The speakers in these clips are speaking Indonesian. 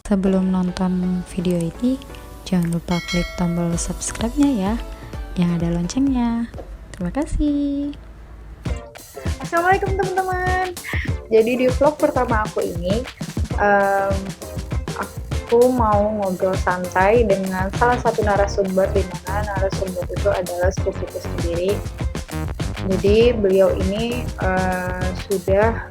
Sebelum nonton video ini, jangan lupa klik tombol subscribe-nya ya, yang ada loncengnya. Terima kasih. Assalamualaikum teman-teman. Jadi di vlog pertama aku ini, aku mau ngobrol santai dengan salah satu narasumber, di mana narasumber itu adalah sepupuku sendiri. Jadi beliau ini sudah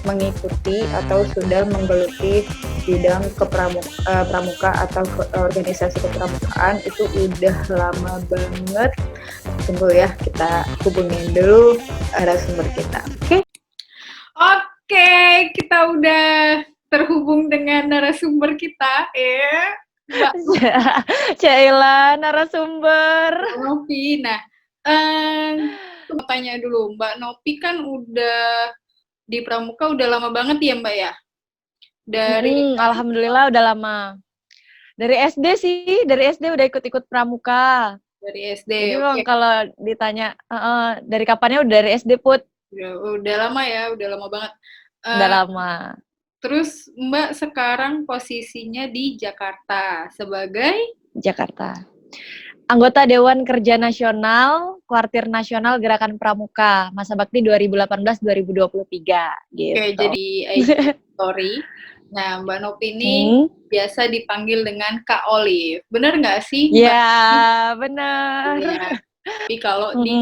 mengikuti atau sudah menggeluti bidang pramuka atau organisasi kepramukaan itu udah lama banget. Tunggu ya, kita hubungin dulu narasumber kita. Oke, kita udah terhubung dengan narasumber kita, Mbak Cailah narasumber. Novi. Nah, mau tanya dulu, Mbak Novi kan udah di pramuka udah lama banget ya, Mbak ya? Alhamdulillah udah lama. Dari SD sih, dari SD udah ikut-ikut pramuka. Dari SD. Jadi memang kalau ditanya dari kapannya, udah dari SD Put. Udah lama ya, udah lama banget. Udah lama. Terus Mbak sekarang posisinya di Jakarta sebagai anggota Dewan Kerja Nasional, Kuartir Nasional Gerakan Pramuka, masa bakti 2018-2023 gitu. Oke, jadi story. Nah, Mbak Novi ini biasa dipanggil dengan Kak Olive. Bener nggak sih? Ya, bener. Ya. Tapi kalau di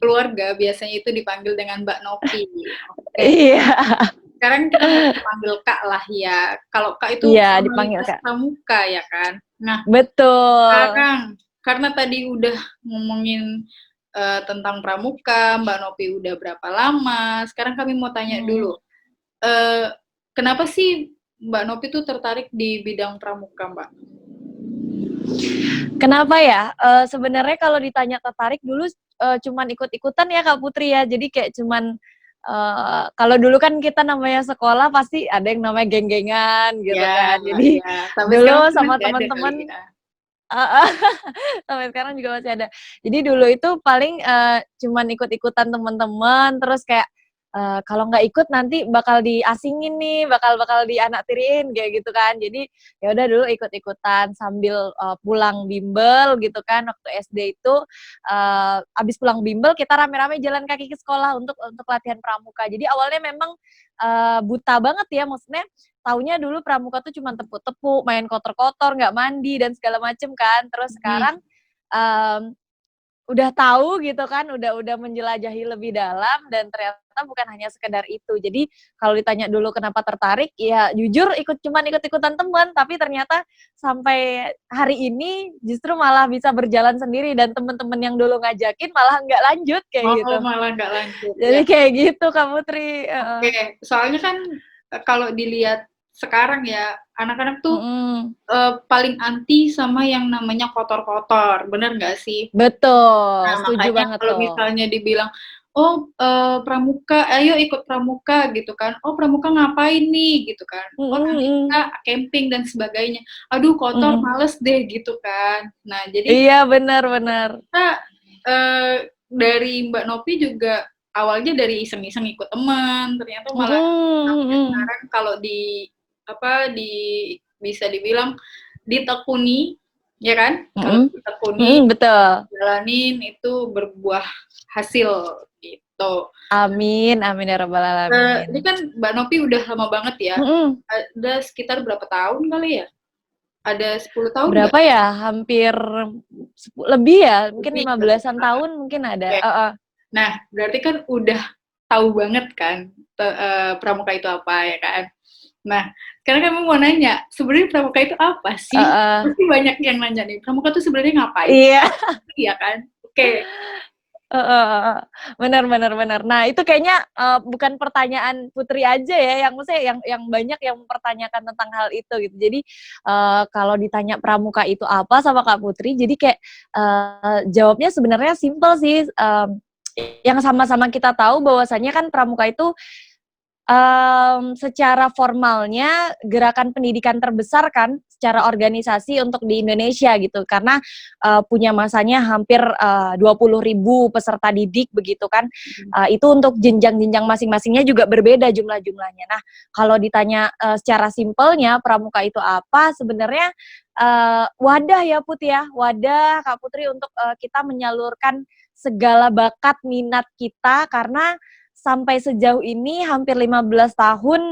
keluarga biasanya itu dipanggil dengan Mbak Novi. Iya. Sekarang kita dipanggil Kak lah ya. Kalau Kak itu dipanggil Kak. Pramuka ya kan. Nah, betul. Sekarang karena tadi udah ngomongin tentang pramuka, Mbak Novi udah berapa lama? Sekarang kami mau tanya dulu, kenapa sih Mbak Novi tuh tertarik di bidang pramuka, Mbak? Kenapa ya? Sebenarnya kalau ditanya tertarik dulu cuman ikut-ikutan ya Kak Putri ya. Jadi kayak cuman kalau dulu kan kita namanya sekolah pasti ada yang namanya geng-gengan gitu kan. Jadi dulu sama teman-teman sampai sekarang juga masih ada. Jadi dulu itu paling cuman ikut-ikutan teman-teman, terus kayak kalau nggak ikut nanti bakal diasingin nih, bakal dianaktiriin kayak gitu kan. Jadi ya udah dulu ikut-ikutan sambil pulang bimbel gitu kan. Waktu SD itu abis pulang bimbel kita rame-rame jalan kaki ke sekolah untuk latihan pramuka. Jadi awalnya memang buta banget ya, maksudnya taunya dulu pramuka tuh cuma tepuk-tepuk, main kotor-kotor, nggak mandi dan segala macem kan. Terus sekarang udah tahu gitu kan, udah menjelajahi lebih dalam dan ternyata bukan hanya sekedar itu. Jadi kalau ditanya dulu kenapa tertarik, ya jujur cuman ikut-ikutan teman, tapi ternyata sampai hari ini justru malah bisa berjalan sendiri dan teman-teman yang dulu ngajakin malah nggak lanjut kayak gitu. Malah nggak lanjut. Jadi kayak gitu Kak Putri. Oke, soalnya kan kalau dilihat sekarang ya, anak-anak tuh paling anti sama yang namanya kotor-kotor, bener nggak sih? Betul, nah, setuju banget kalau misalnya dibilang, oh pramuka, ayo ikut pramuka gitu kan, oh pramuka ngapain nih gitu kan, oh nanti kita camping dan sebagainya, aduh kotor, males deh gitu kan. Nah jadi iya benar. Kita dari Mbak Novi juga awalnya dari iseng-iseng ikut teman, ternyata malah sekarang kalau bisa dibilang ditekuni, ya kan? Kalau ditekuni, betul. jalanin itu berbuah hasil gitu. Amin ya rabbal alamin. Ini kan Mbak Novi udah lama banget ya. Ada sekitar berapa tahun kali ya? Ada 10 tahun berapa ya? Hampir lebih ya, mungkin 15-an tahun mungkin ada. Nah, berarti kan udah tahu banget kan pramuka itu apa ya kan. Nah, sekarang kami mau nanya, sebenarnya pramuka itu apa sih? Pasti banyak yang nanya nih, pramuka itu sebenarnya ngapain? Iya kan? Oke. Benar. Nah itu kayaknya bukan pertanyaan Putri aja ya, yang maksudnya yang banyak yang mempertanyakan tentang hal itu gitu. Jadi kalau ditanya pramuka itu apa sama Kak Putri, jadi kayak jawabnya sebenarnya simple sih. Yang sama-sama kita tahu bahwasannya kan pramuka itu Secara formalnya gerakan pendidikan terbesar kan secara organisasi untuk di Indonesia gitu karena punya masanya hampir 20.000 peserta didik begitu kan. Itu untuk jenjang-jenjang masing-masingnya juga berbeda jumlah-jumlahnya. Nah, kalau ditanya secara simpelnya pramuka itu apa? Sebenarnya wadah ya Put ya, wadah Kak Putri untuk kita menyalurkan segala bakat minat kita karena sampai sejauh ini hampir 15 tahun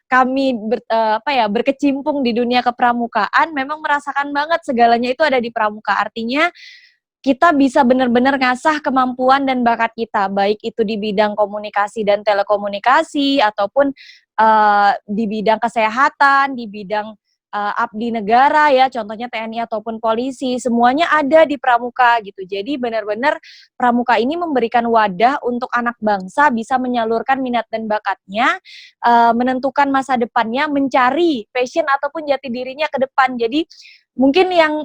kami berkecimpung di dunia kepramukaan, memang merasakan banget segalanya itu ada di pramuka. Artinya kita bisa benar-benar ngasah kemampuan dan bakat kita, baik itu di bidang komunikasi dan telekomunikasi ataupun di bidang kesehatan, di bidang abdi negara ya, contohnya TNI ataupun polisi, semuanya ada di pramuka gitu. Jadi benar-benar pramuka ini memberikan wadah untuk anak bangsa bisa menyalurkan minat dan bakatnya, menentukan masa depannya, mencari passion ataupun jati dirinya ke depan. Jadi mungkin yang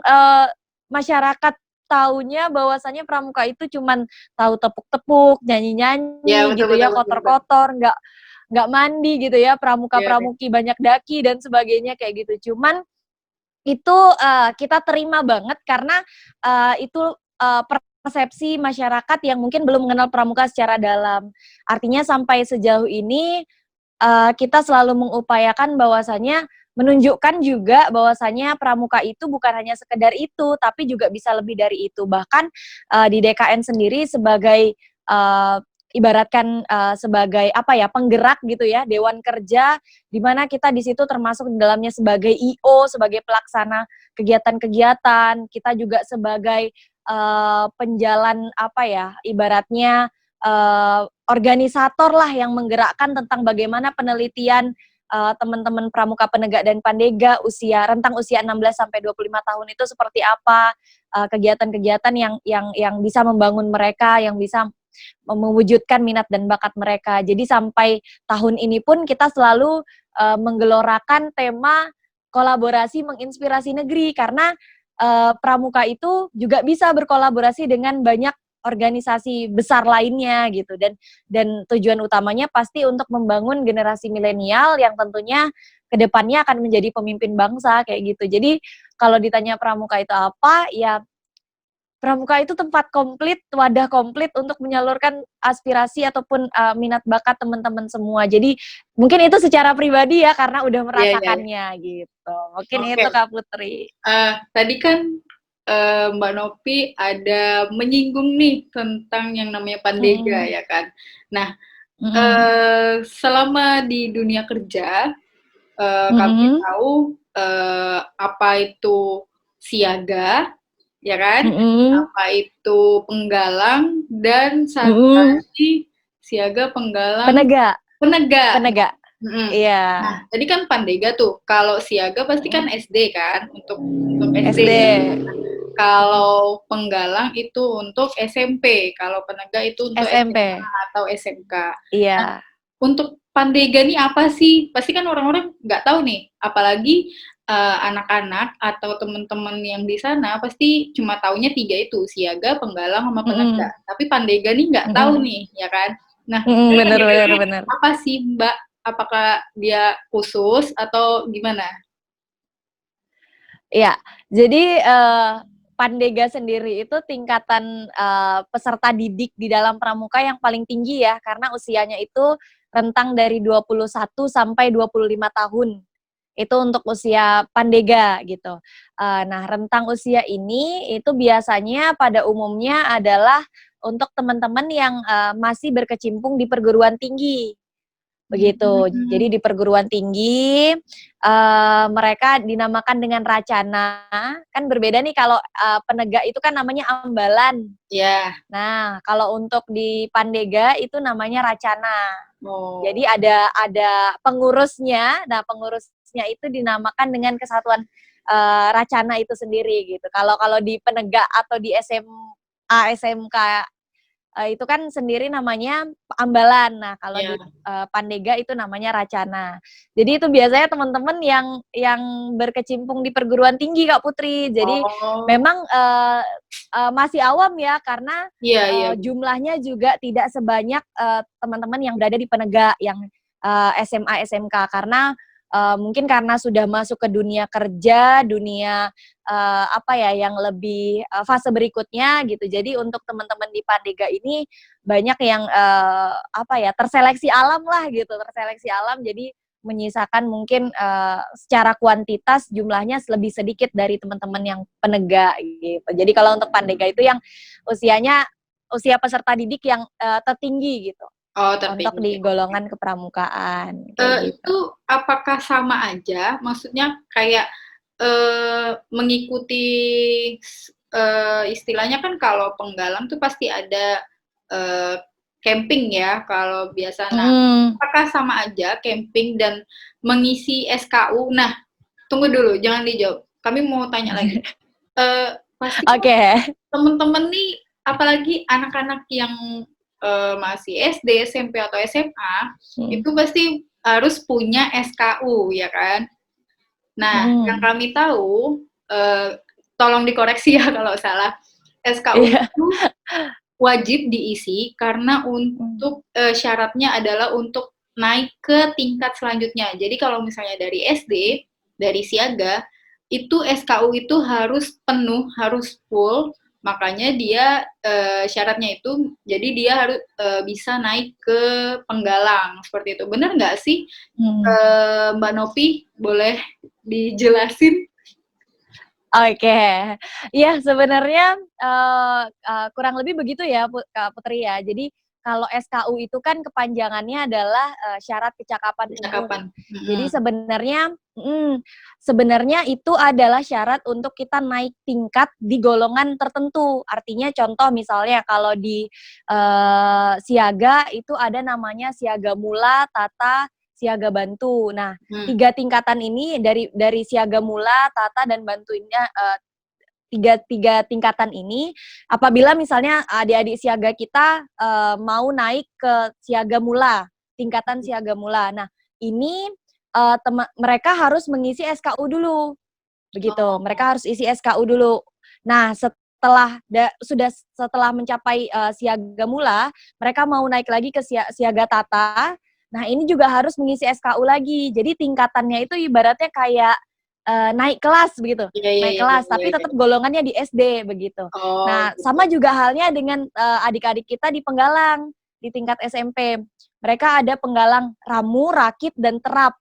masyarakat taunya bahwasanya pramuka itu cuman tahu tepuk-tepuk, Ya, nyanyi-nyanyi betul gitu betul ya, betul betul. kotor-kotor, nggak mandi gitu ya, Iya, iya. pramuka-pramuki banyak daki dan sebagainya kayak gitu. Cuman itu kita terima banget karena itu persepsi masyarakat yang mungkin belum mengenal pramuka secara dalam. Artinya sampai sejauh ini kita selalu mengupayakan bahwasanya menunjukkan juga bahwasanya pramuka itu bukan hanya sekedar itu, tapi juga bisa lebih dari itu. Bahkan di DKN sendiri sebagai ibaratkan sebagai apa ya, penggerak gitu ya, dewan kerja di mana kita di situ termasuk di dalamnya sebagai IO, sebagai pelaksana kegiatan-kegiatan, kita juga sebagai penjalan apa ya, ibaratnya organisator lah yang menggerakkan tentang bagaimana penelitian teman-teman pramuka penegak dan pandega rentang usia 16 sampai 25 tahun itu seperti apa, kegiatan-kegiatan yang bisa membangun mereka, yang bisa mewujudkan minat dan bakat mereka. Jadi sampai tahun ini pun kita selalu menggelorakan tema kolaborasi menginspirasi negeri karena pramuka itu juga bisa berkolaborasi dengan banyak organisasi besar lainnya gitu dan tujuan utamanya pasti untuk membangun generasi milenial yang tentunya kedepannya akan menjadi pemimpin bangsa kayak gitu. Jadi kalau ditanya pramuka itu apa, ya pramuka itu tempat komplit, wadah komplit untuk menyalurkan aspirasi ataupun minat bakat teman-teman semua. Jadi mungkin itu secara pribadi ya karena udah Iya, iya, iya. merasakannya gitu. Mungkin Oke. itu Kak Putri. Tadi kan Mbak Novi ada menyinggung nih tentang yang namanya pandega Mm-mm. ya kan. Nah, Mm-mm. selama di dunia kerja kami Mm-mm. tahu apa itu siaga, ya kan? Mm-mm. Apa itu penggalang dan satu Mm-mm. lagi siaga, penggalang, Penegak, penegak. penegak. Mhm. Iya. Nah, tadi kan pandega tuh. Kalau siaga pasti kan SD kan untuk SD. SD. Kalau penggalang itu untuk SMP. Kalau penegak itu untuk SMP. SMA atau SMK. Nah, Iya. untuk pandega nih apa sih? Pasti kan orang-orang nggak tahu nih. Apalagi anak-anak atau teman-teman yang di sana pasti cuma taunya 3 itu, siaga, penggalang, sama Mm-mm. penegak. Tapi pandega nih nggak tahu Mm-mm. nih, ya kan? Nah, Mm-mm. sebenarnya Bener, pandega bener, ini bener. apa sih, Mbak? Apakah dia khusus atau gimana? Iya, jadi Pandega sendiri itu tingkatan peserta didik di dalam pramuka yang paling tinggi ya, karena usianya itu rentang dari 21 sampai 25 tahun. Itu untuk usia Pandega gitu. Nah, rentang usia ini itu biasanya pada umumnya adalah untuk teman-teman yang masih berkecimpung di perguruan tinggi. Begitu. Jadi Hmm, di perguruan tinggi, mereka dinamakan dengan racana, kan berbeda nih kalau, penegak itu kan namanya ambalan. ya. Nah, kalau untuk di Pandega itu namanya racana. Jadi Oh, ada pengurusnya, nah pengurusnya itu dinamakan dengan kesatuan, racana itu sendiri gitu. Kalau kalau di penegak atau di SMA, SMK itu kan sendiri namanya ambalan. Nah, kalau di ya. Pandega itu namanya racana. Jadi itu biasanya teman-teman yang berkecimpung di perguruan tinggi Kak Putri. Jadi Oh, memang masih awam ya karena iya iya. jumlahnya juga tidak sebanyak teman-teman yang berada di Penegak yang SMA, SMK karena mungkin karena sudah masuk ke dunia kerja, dunia apa ya yang lebih fase berikutnya gitu. Jadi untuk teman-teman di Pandega ini banyak yang apa ya terseleksi alam lah gitu, terseleksi alam. Jadi menyisakan mungkin secara kuantitas jumlahnya lebih sedikit dari teman-teman yang penegak gitu. Jadi kalau untuk Pandega itu yang usia peserta didik yang tertinggi gitu. Oh, Untuk tertinggi. di golongan kepramukaan kayak gitu. Itu apakah sama aja? Maksudnya kayak mengikuti istilahnya kan kalau penggalang tuh pasti ada camping ya kalau biasa. Nah, apakah sama aja camping dan mengisi SKU? Nah, tunggu dulu, jangan dijawab. Kami mau tanya lagi. Pasti teman-teman nih, apalagi anak-anak yang masih SD, SMP atau SMA, itu pasti harus punya SKU, ya kan? Nah, yang kami tahu, tolong dikoreksi ya kalau salah, SKU itu wajib diisi karena untuk syaratnya adalah untuk naik ke tingkat selanjutnya. Jadi kalau misalnya dari SD, dari siaga, itu SKU itu harus penuh, harus full, makanya dia syaratnya itu jadi dia harus bisa naik ke penggalang seperti itu. Benar nggak sih Mbak Novi? Boleh dijelasin? Oke, ya sebenarnya kurang lebih begitu ya Kak Putri ya. Jadi kalau SKU itu kan kepanjangannya adalah syarat kecakapan umum. Jadi sebenarnya itu adalah syarat untuk kita naik tingkat di golongan tertentu. Artinya contoh misalnya kalau di siaga itu ada namanya siaga mula, tata, siaga bantu. Nah, 3 tingkatan ini dari siaga mula, tata dan bantunya tiga tingkatan ini apabila misalnya adik-adik siaga kita mau naik ke siaga mula, tingkatan siaga mula. Nah, ini mereka harus mengisi SKU dulu. Begitu. Mereka harus isi SKU dulu. Nah, setelah mencapai siaga mula, mereka mau naik lagi ke siaga tata. Nah, ini juga harus mengisi SKU lagi. Jadi tingkatannya itu ibaratnya kayak naik kelas begitu. Naik kelas, tapi tetap golongannya di SD begitu. Nah, sama juga halnya dengan adik-adik kita di penggalang di tingkat SMP. Mereka ada penggalang ramu, rakit dan terap.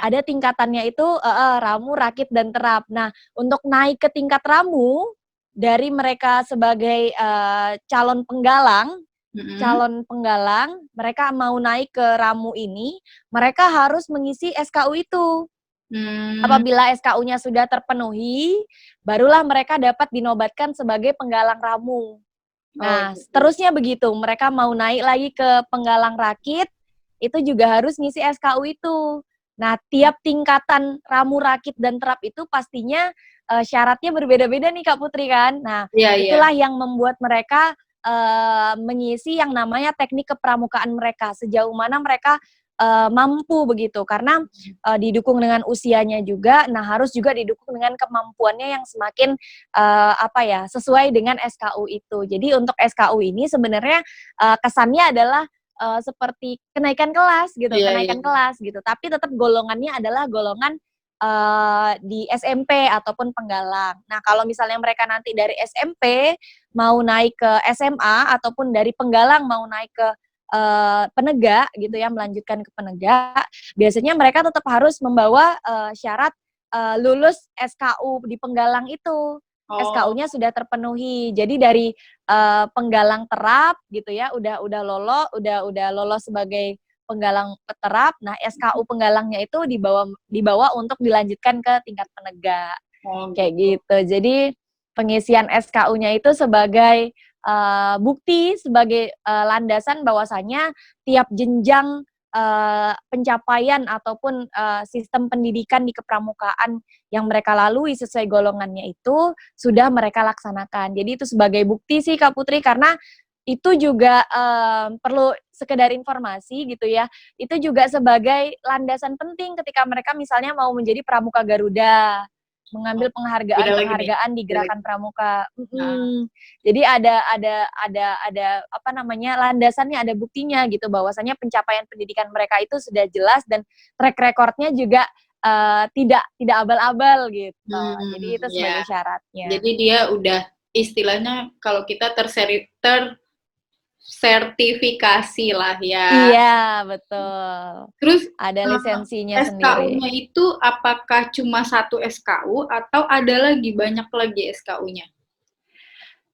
Ada tingkatannya itu ramu, rakit dan terap. Nah, untuk naik ke tingkat ramu dari mereka sebagai calon penggalang, mereka mau naik ke ramu ini, mereka harus mengisi SKU itu. Apabila SKU-nya sudah terpenuhi, barulah mereka dapat dinobatkan sebagai penggalang ramu. Nah, seterusnya begitu. Mereka mau naik lagi ke penggalang rakit, itu juga harus ngisi SKU itu. Nah, tiap tingkatan ramu, rakit, dan terap itu pastinya syaratnya berbeda-beda nih Kak Putri kan. Nah, itulah yang membuat mereka mengisi yang namanya teknik kepramukaan mereka. Sejauh mana mereka mampu begitu. Karena didukung dengan usianya juga, nah harus juga didukung dengan kemampuannya yang semakin sesuai dengan SKU itu. Jadi untuk SKU ini sebenarnya kesannya adalah seperti kenaikan kelas gitu, kelas gitu. Tapi tetap golongannya adalah golongan di SMP ataupun penggalang. Nah, kalau misalnya mereka nanti dari SMP mau naik ke SMA ataupun dari penggalang mau naik ke penegak gitu ya, melanjutkan ke penegak, biasanya mereka tetap harus membawa syarat lulus SKU di penggalang itu. SKU-nya sudah terpenuhi. Jadi dari penggalang terap gitu ya, udah lolos sebagai penggalang terap. Nah, SKU penggalangnya itu dibawa untuk dilanjutkan ke tingkat penegak. Kayak gitu. Jadi pengisian SKU-nya itu sebagai bukti, sebagai landasan bahwasanya tiap jenjang pencapaian ataupun sistem pendidikan di kepramukaan yang mereka lalui sesuai golongannya itu sudah mereka laksanakan. Jadi itu sebagai bukti sih Kak Putri, karena itu juga perlu sekedar informasi gitu ya. Itu juga sebagai landasan penting ketika mereka misalnya mau menjadi pramuka Garuda. mengambil Beda lagi nih. penghargaan di Beda lagi. Gerakan Pramuka. Nah, Jadi ada apa namanya, landasannya, ada buktinya gitu bahwasanya pencapaian pendidikan mereka itu sudah jelas dan track record-nya juga tidak abal-abal gitu. Jadi itu ya. sebagai syaratnya. Jadi dia udah istilahnya kalau kita tersertifikasi lah ya. Iya, betul. Terus Ada lisensinya sendiri. SKU-nya itu apakah cuma satu SKU atau ada lagi banyak lagi SKU-nya?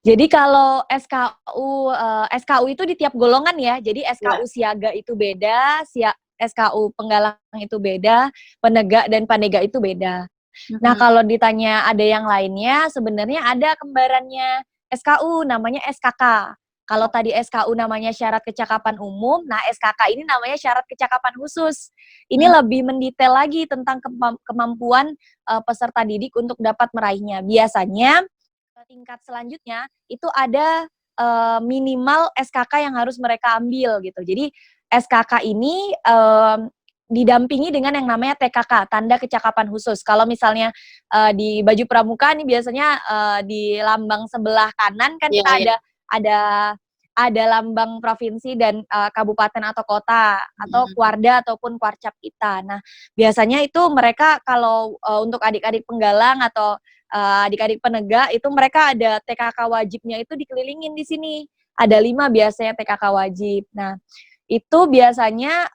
Jadi kalau SKU itu di tiap golongan ya. Jadi SKU siaga itu beda, SKU penggalang itu beda, penegak dan panega itu beda. Nah, kalau ditanya ada yang lainnya, sebenarnya ada kembarannya SKU, namanya SKK. Kalau tadi SKU namanya syarat kecakapan umum, nah SKK ini namanya syarat kecakapan khusus. Ini lebih mendetail lagi tentang kemampuan peserta didik untuk dapat meraihnya. Biasanya tingkat selanjutnya itu ada minimal SKK yang harus mereka ambil gitu. Jadi SKK ini didampingi dengan yang namanya TKK, tanda kecakapan khusus. Kalau misalnya di baju pramuka nih biasanya di lambang sebelah kanan kan kita ada lambang provinsi dan kabupaten atau kota atau kuarda ataupun kuarcap kita. Nah, biasanya itu mereka kalau untuk adik-adik penggalang atau adik-adik penegak itu mereka ada TKK wajibnya itu dikelilingin di sini. Ada 5 biasanya TKK wajib. Nah, itu biasanya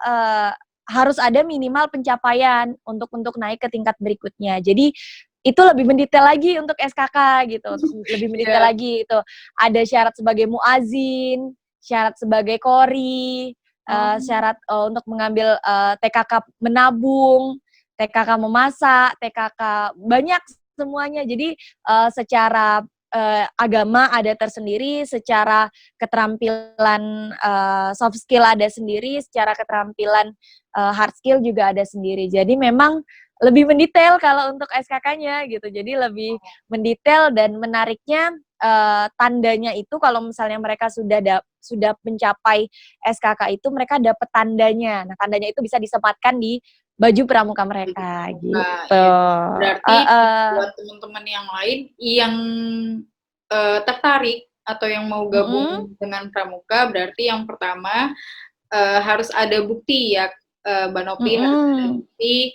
harus ada minimal pencapaian untuk naik ke tingkat berikutnya. Jadi itu lebih mendetail lagi untuk SKK gitu, lebih mendetail lagi itu. Ada syarat sebagai muazin, syarat sebagai kori, syarat untuk mengambil TKK menabung, TKK memasak, TKK banyak semuanya. Jadi secara agama ada tersendiri, secara keterampilan soft skill ada sendiri, secara keterampilan hard skill juga ada sendiri. Jadi memang lebih mendetail kalau untuk SKK-nya gitu. Jadi lebih mendetail dan menariknya tandanya itu kalau misalnya mereka sudah mencapai SKK itu mereka dapat tandanya. Nah, tandanya itu bisa disematkan di baju pramuka mereka gitu. Ya. Berarti buat teman-teman yang lain yang tertarik atau yang mau gabung dengan pramuka, berarti yang pertama harus ada bukti ya, Mbak Nopi, harus ada bukti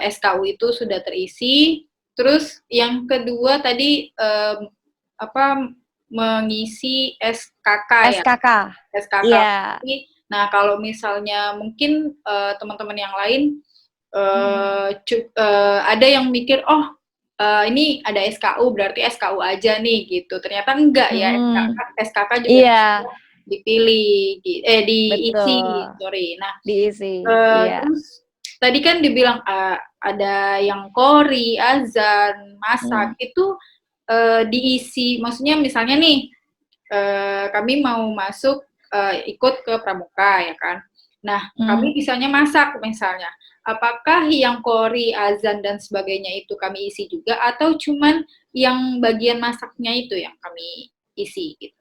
SKU itu sudah terisi. Terus yang kedua tadi mengisi SKK ya. SKK. Iya. Nah, kalau misalnya mungkin teman-teman yang lain ada yang mikir, ini ada SKU berarti SKU aja nih gitu. Ternyata enggak ya, SKK juga bisa dipilih, diisi. Nah, diisi. Terus tadi kan dibilang ada yang kori, azan, masak, itu diisi. Maksudnya misalnya nih, kami mau masuk ikut ke pramuka ya kan. Nah, kami bisanya masak misalnya. Apakah yang kori, azan dan sebagainya itu kami isi juga atau cuman yang bagian masaknya itu yang kami isi gitu?